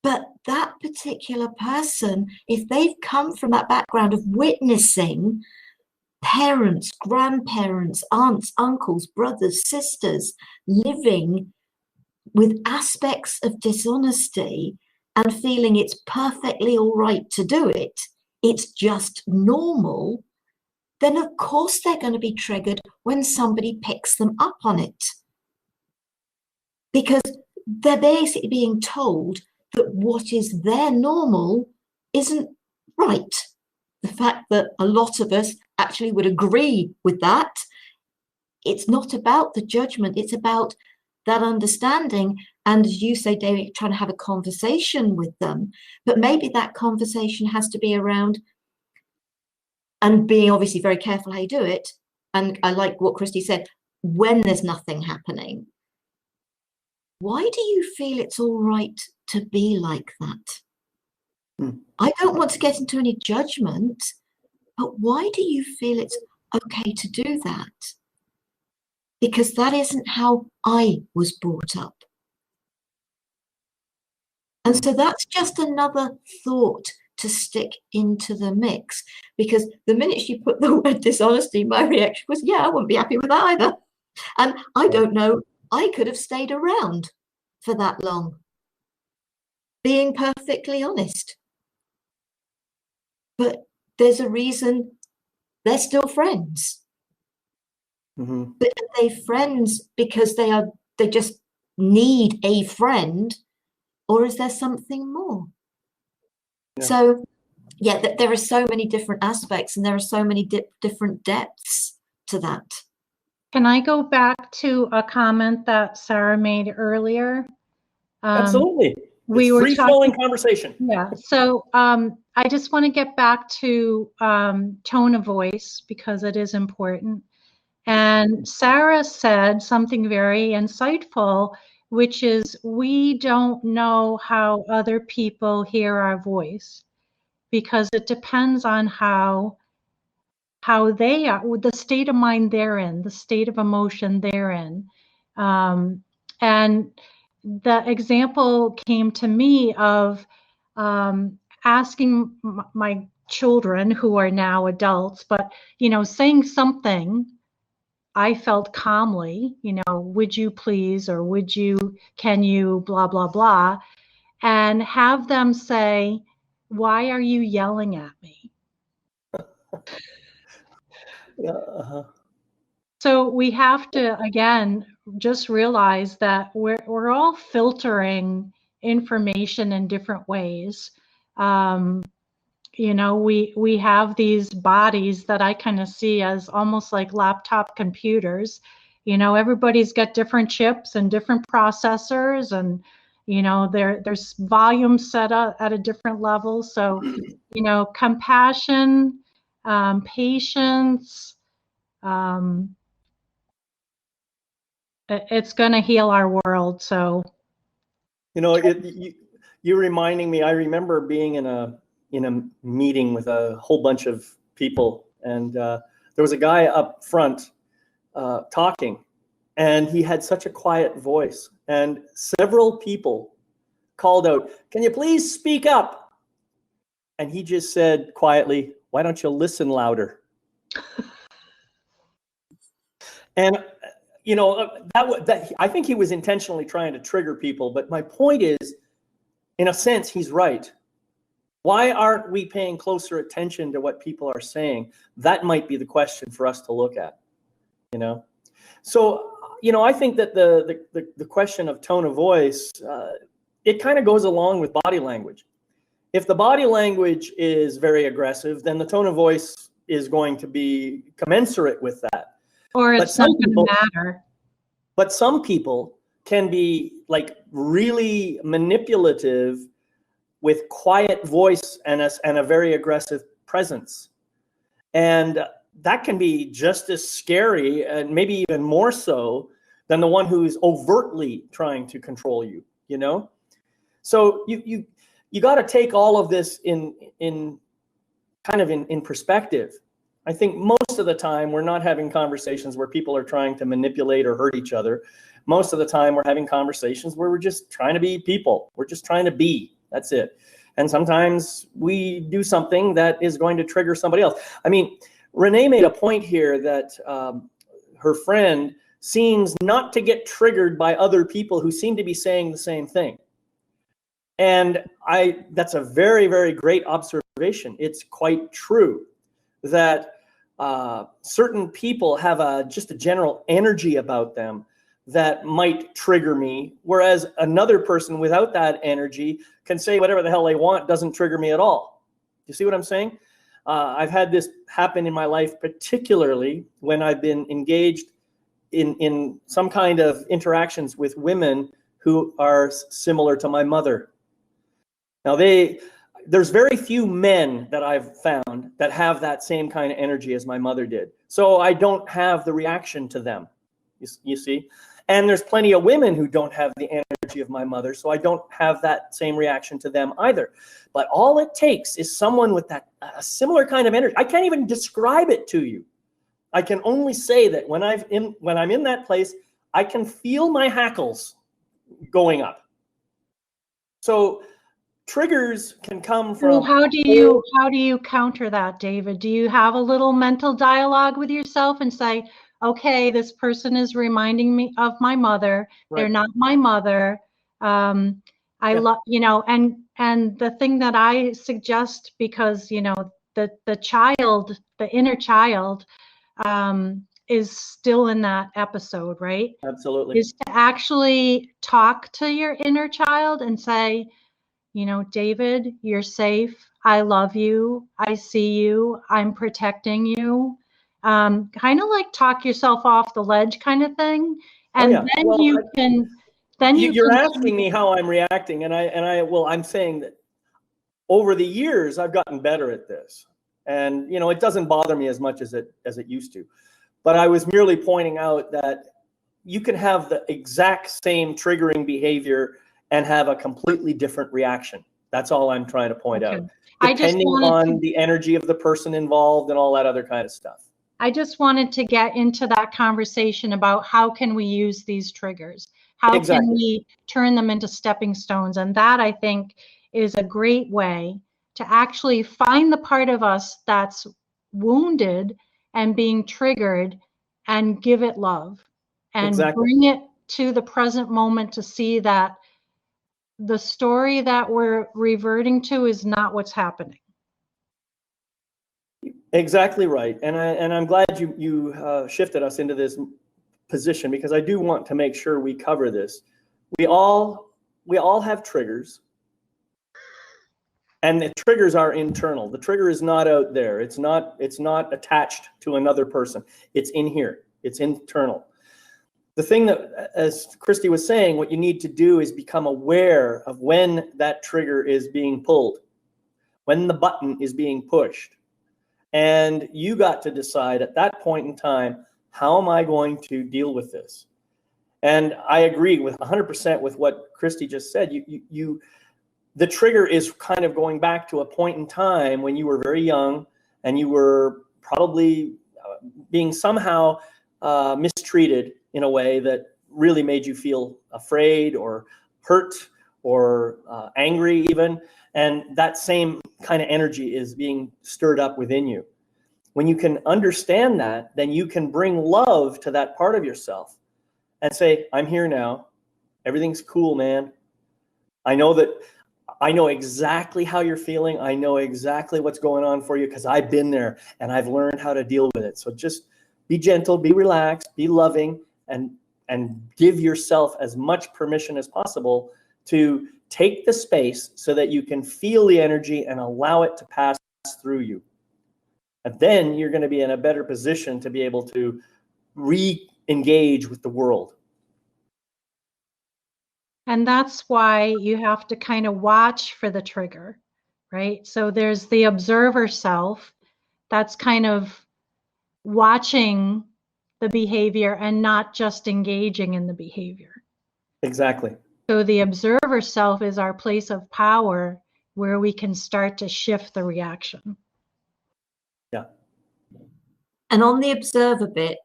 But that particular person, if they've come from that background of witnessing parents, grandparents, aunts, uncles, brothers, sisters living with aspects of dishonesty and feeling it's perfectly all right to do it, it's just normal, then of course they're going to be triggered when somebody picks them up on it. Because they're basically being told that what is their normal isn't right. The fact that a lot of us actually would agree with that, it's not about the judgment, it's about that understanding. And as you say, David, trying to have a conversation with them, but maybe that conversation has to be around, and being obviously very careful how you do it. And I like what Christy said, when there's nothing happening, why do you feel it's all right to be like that? I don't want to get into any judgment, but why do you feel it's okay to do that? Because that isn't how I was brought up. And so that's just another thought to stick into the mix, because the minute she put the word dishonesty, my reaction was, yeah, I wouldn't be happy with that either. And I don't know, I could have stayed around for that long, being perfectly honest. But there's a reason they're still friends. Mm-hmm. But are they friends because they just need a friend, or is there something more? Yeah. So, yeah, there are so many different aspects, and there are so many different depths to that. Can I go back to a comment that Sarah made earlier? Absolutely. We were free-flowing talking conversation. Yeah. So I just want to get back to tone of voice, because it is important. And Sarah said something very insightful, which is we don't know how other people hear our voice, because it depends on how they are, the state of mind they're in, the state of emotion they're in. And the example came to me of asking my children, who are now adults, but, saying something I felt calmly, would you please, or can you, blah, blah, blah, and have them say, why are you yelling at me? So we have to, again, just realize that we're all filtering information in different ways. We have these bodies that I kind of see as almost like laptop computers. Everybody's got different chips and different processors, and there's volume set up at a different level. So compassion, patience, it's going to heal our world. So you're reminding me, I remember being in a meeting with a whole bunch of people, and there was a guy up front talking, and he had such a quiet voice, and several people called out, "Can you please speak up?" And he just said quietly, Why don't you listen louder? And I think he was intentionally trying to trigger people, but my point is, in a sense, he's right. Why aren't we paying closer attention to what people are saying? That might be the question for us to look at, So, I think that the question of tone of voice, it kind of goes along with body language. If the body language is very aggressive, then the tone of voice is going to be commensurate with that. Or it's not going to matter. But some people can be like really manipulative with quiet voice and a very aggressive presence. And that can be just as scary and maybe even more so than the one who's overtly trying to control you, So you got to take all of this in perspective. I think most of the time we're not having conversations where people are trying to manipulate or hurt each other. Most of the time we're having conversations where we're just trying to be people. We're just trying to be. That's it. And sometimes we do something that is going to trigger somebody else. I mean, Renee made a point here that her friend seems not to get triggered by other people who seem to be saying the same thing. And that's a very, very great observation. It's quite true that certain people have just a general energy about them that might trigger me, whereas another person without that energy can say whatever the hell they want, doesn't trigger me at all. You see what I'm saying? I've had this happen in my life, particularly when I've been engaged in some kind of interactions with women who are similar to my mother. Now, there's very few men that I've found that have that same kind of energy as my mother did. So I don't have the reaction to them, you see? And there's plenty of women who don't have the energy of my mother, so I don't have that same reaction to them either. But all it takes is someone with a similar kind of energy. I can't even describe it to you. I can only say that when I'm in that place, I can feel my hackles going up. So triggers can come from. Well, how do you counter that, David? Do you have a little mental dialogue with yourself and say, okay, this person is reminding me of my mother. Right. They're not my mother. And the thing that I suggest, because the child, the inner child, is still in that episode, right? Absolutely. Is to actually talk to your inner child and say, David, you're safe. I love you. I see you. I'm protecting you. Kind of like talk yourself off the ledge kind of thing. And then you're asking me how I'm reacting. And I'm saying that over the years, I've gotten better at this. And, it doesn't bother me as much as it used to. But I was merely pointing out that you can have the exact same triggering behavior and have a completely different reaction. That's all I'm trying to point out. Depending on the energy of the person involved and all that other kind of stuff. I just wanted to get into that conversation about how can we use these triggers? How can we turn them into stepping stones? And that, I think, is a great way to actually find the part of us that's wounded and being triggered and give it love and bring it to the present moment to see that the story that we're reverting to is not what's happening. Exactly right. And I'm glad you shifted us into this position, because I do want to make sure we cover this. We all have triggers. And the triggers are internal. The trigger is not out there. It's not attached to another person. It's in here. It's internal. The thing that, as Christy was saying, what you need to do is become aware of when that trigger is being pulled, when the button is being pushed. And you got to decide at that point in time, how am I going to deal with this? And I agree with 100% with what Christy just said. The trigger is kind of going back to a point in time when you were very young and you were probably being somehow mistreated in a way that really made you feel afraid or hurt or angry even, and that same kind of energy is being stirred up within you. When you can understand that, then you can bring love to that part of yourself and say, I'm here now. Everything's cool, man. I know exactly how you're feeling. I know exactly what's going on for you because I've been there and I've learned how to deal with it. So just be gentle, be relaxed, be loving, and give yourself as much permission as possible to take the space so that you can feel the energy and allow it to pass through you. And then you're going to be in a better position to be able to re-engage with the world. And that's why you have to kind of watch for the trigger, right? So there's the observer self that's kind of watching the behavior and not just engaging in the behavior. Exactly. So the observer self is our place of power where we can start to shift the reaction. Yeah. And on the observer bit,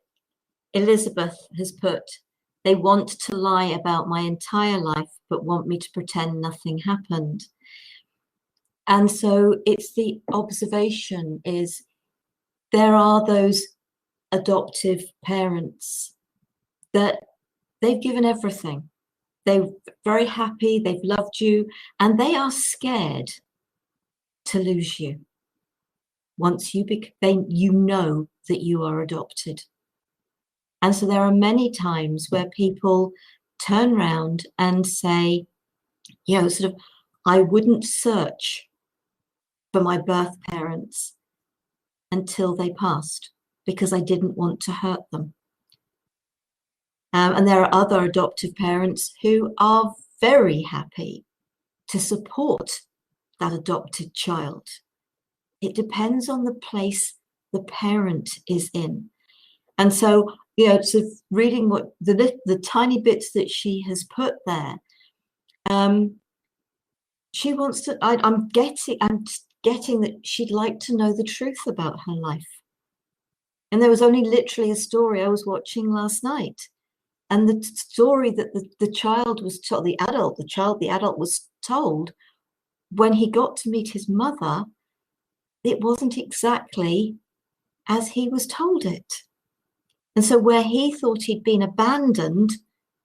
Elizabeth has put, they want to lie about my entire life, but want me to pretend nothing happened. And so it's the observation is there are those adoptive parents that they've given everything. They're very happy, they've loved you, and they are scared to lose you. Once you know that you are adopted. And so there are many times where people turn around and say, sort of, I wouldn't search for my birth parents until they passed because I didn't want to hurt them. And there are other adoptive parents who are very happy to support that adopted child. It depends on the place the parent is in. And so, sort of reading what the tiny bits that she has put there, she wants to, I'm getting that she'd like to know the truth about her life. And there was only literally a story I was watching last night. And the story that the child was told, the adult was told when he got to meet his mother, it wasn't exactly as he was told it. And so where he thought he'd been abandoned,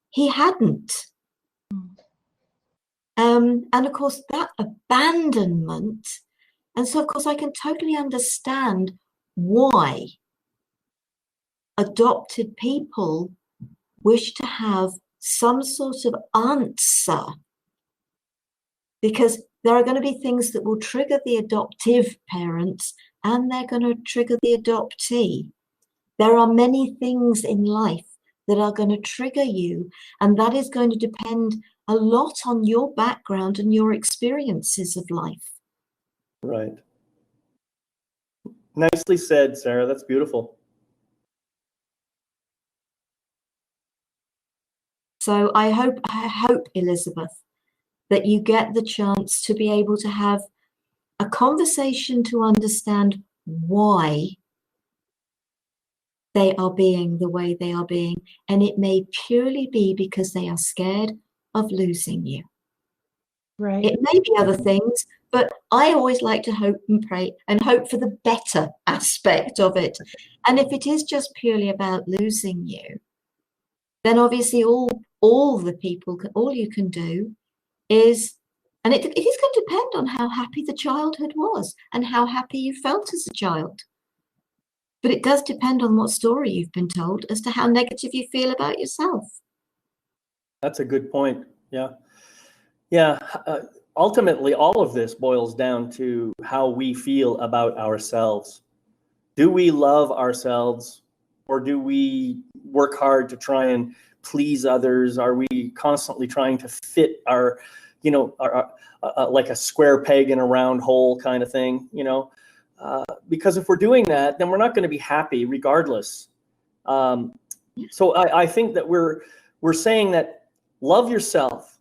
he hadn't. And of course, that abandonment, and so of course I can totally understand why adopted people wish to have some sort of answer, because there are going to be things that will trigger the adoptive parents and they're going to trigger the adoptee. There are many things in life that are going to trigger you, and that is going to depend a lot on your background and your experiences of life. Right. Nicely said, Sarah. That's beautiful. So I hope, Elizabeth, that you get the chance to be able to have a conversation to understand why they are being the way they are being. And it may purely be because they are scared of losing you. Right. It may be other things, but I always like to hope and pray and hope for the better aspect of it. And if it is just purely about losing you, then obviously all you can do is, and it is going to depend on how happy the childhood was and how happy you felt as a child. But it does depend on what story you've been told as to how negative you feel about yourself. That's a good point. Yeah. Yeah. Ultimately, all of this boils down to how we feel about ourselves. Do we love ourselves, or do we work hard to try and please others? Are we constantly trying to fit our like a square peg in a round hole kind of thing, because if we're doing that, then we're not going to be happy regardless. So I think that we're saying that love yourself,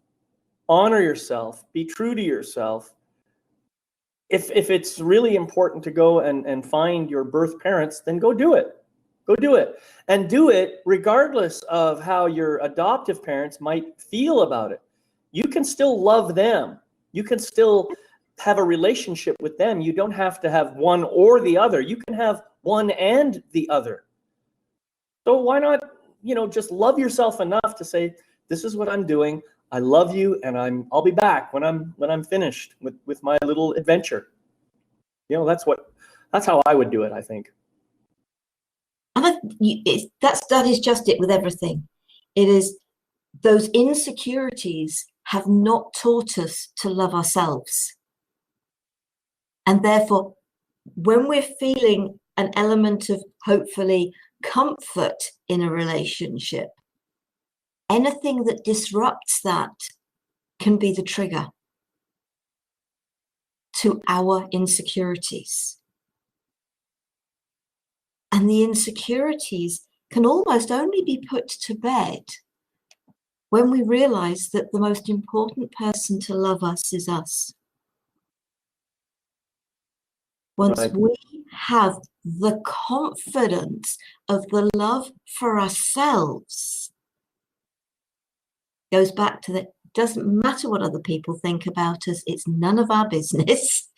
honor yourself, be true to yourself. If it's really important to go and find your birth parents, then go do it. Go do it. And do it regardless of how your adoptive parents might feel about it. you can still love them. You can still have a relationship with them. You don't have to have one or the other. You can have one and the other. So why not, just love yourself enough to say, this is what I'm doing. I love you, and I'll be back when I'm finished with my little adventure. That's how I would do it, I think. And that is just it with everything. It is those insecurities have not taught us to love ourselves. And therefore, when we're feeling an element of hopefully comfort in a relationship, anything that disrupts that can be the trigger to our insecurities. And the insecurities can almost only be put to bed when we realize that the most important person to love us is us. Once Right. we have the confidence of the love for ourselves, goes back to that, doesn't matter what other people think about us, it's none of our business,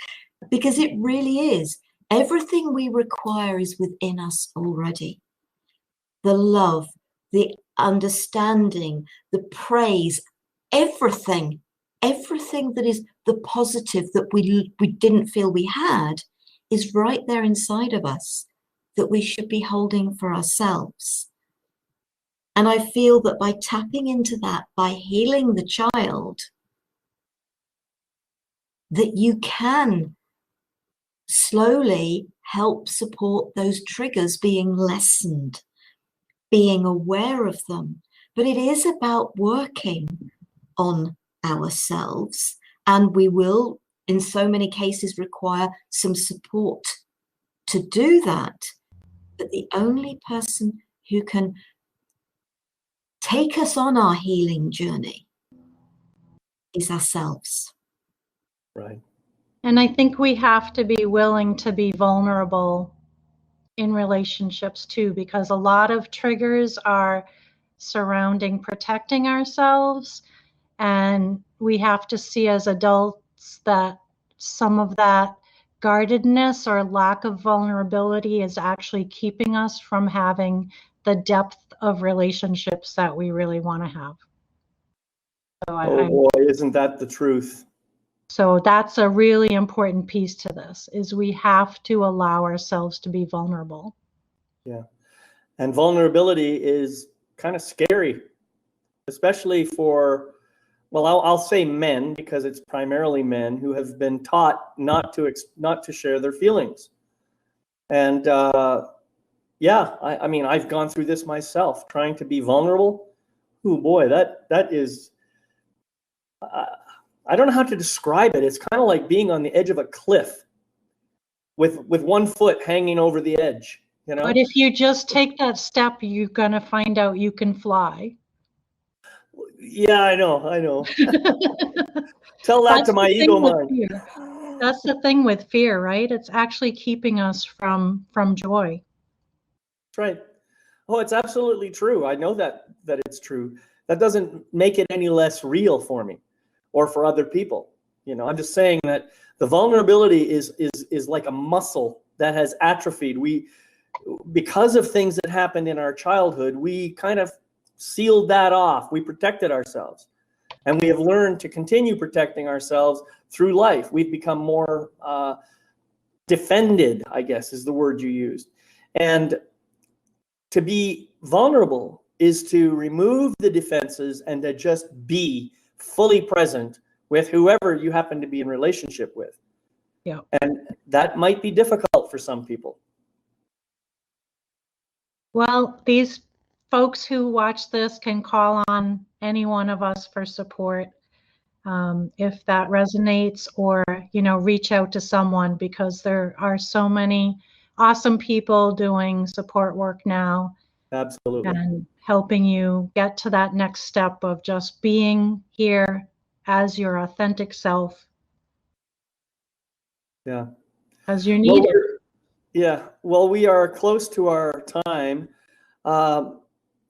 because it really is. Everything we require is within us already. The love, the understanding, the praise, everything that is the positive that we didn't feel we had is right there inside of us that we should be holding for ourselves. And I feel that by tapping into that, by healing the child, that you can slowly help support those triggers being lessened, being aware of them. But it is about working on ourselves, and we will, in so many cases, require some support to do that. But the only person who can take us on our healing journey is ourselves. Right. And I think we have to be willing to be vulnerable in relationships too, because a lot of triggers are surrounding protecting ourselves. And we have to see as adults that some of that guardedness or lack of vulnerability is actually keeping us from having the depth of relationships that we really want to have. So Oh boy, isn't that the truth? So that's a really important piece to this, is we have to allow ourselves to be vulnerable. Yeah. And vulnerability is kind of scary, especially for, well, I'll say men, because it's primarily men who have been taught not to share their feelings. And yeah, I mean, I've gone through this myself, trying to be vulnerable. Oh boy, that is, I don't know how to describe it. It's kind of like being on the edge of a cliff with one foot hanging over the edge, But if you just take that step, you're going to find out you can fly. Yeah, I know. Tell that to my ego mind. That's the thing with fear, right? It's actually keeping us from joy. That's right. Oh, it's absolutely true. I know that it's true. That doesn't make it any less real for me or for other people. I'm just saying that the vulnerability is like a muscle that has atrophied. Because of things that happened in our childhood, we kind of sealed that off. We protected ourselves. And we have learned to continue protecting ourselves through life. We've become more defended, I guess, is the word you used. And to be vulnerable is to remove the defenses and to just be fully present with whoever you happen to be in relationship with. Yeah. And that might be difficult for some people. Well, these folks who watch this can call on any one of us for support if that resonates, or reach out to someone, because there are so many awesome people doing support work now. Absolutely. And helping you get to that next step of just being here as your authentic self. Yeah. As you're needed. Yeah. Well, we are close to our time.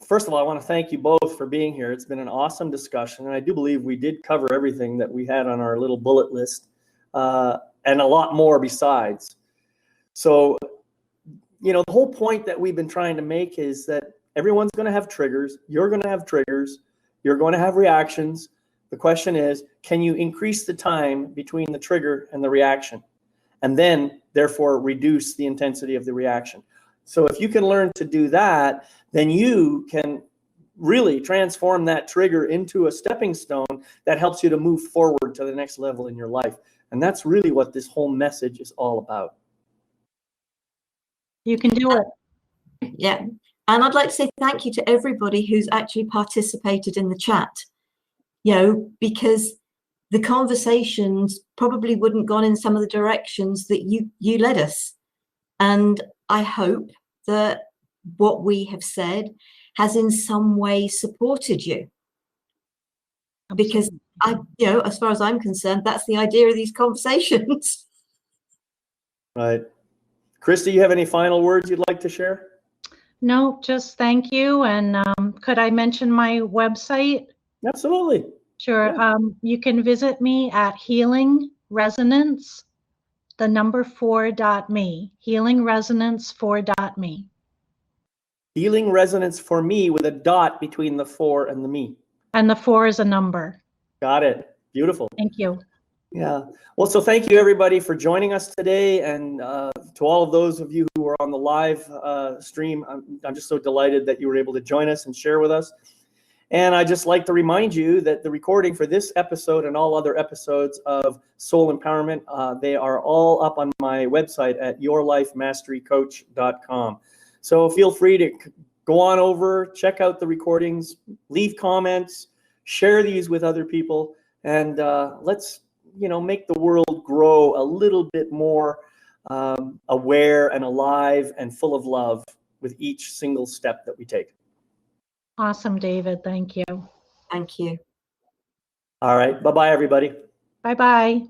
first of all, I want to thank you both for being here. It's been an awesome discussion, and I do believe we did cover everything that we had on our little bullet list, and a lot more besides. So, the whole point that we've been trying to make is that everyone's going to have triggers. You're going to have triggers. You're going to have reactions. The question is, can you increase the time between the trigger and the reaction? And then, therefore, reduce the intensity of the reaction. So if you can learn to do that, then you can really transform that trigger into a stepping stone that helps you to move forward to the next level in your life. And that's really what this whole message is all about. You can do it. Yeah. And I'd like to say thank you to everybody who's actually participated in the chat, because the conversations probably wouldn't gone in some of the directions that you led us. And I hope that what we have said has in some way supported you. Because as far as I'm concerned, that's the idea of these conversations. Right. Chris, do you have any final words you'd like to share? No, just thank you. And could I mention my website? Absolutely. Sure. Yeah. You can visit me at Healing Resonance, 4.me, healingresonance4.me. Healing Resonance for Me with a dot between the 4 and the me. And the 4 is a number. Got it. Beautiful. Thank you. Yeah. Well, so thank you everybody for joining us today, and to all of those of you who were on the live stream, I'm just so delighted that you were able to join us and share with us. And I'd just like to remind you that the recording for this episode and all other episodes of Soul Empowerment, they are all up on my website at yourlifemasterycoach.com. So feel free to go on over, check out the recordings, leave comments, share these with other people, and let's make the world grow a little bit more aware and alive and full of love with each single step that we take. Awesome, David. Thank you. Thank you. All right. Bye-bye, everybody. Bye-bye.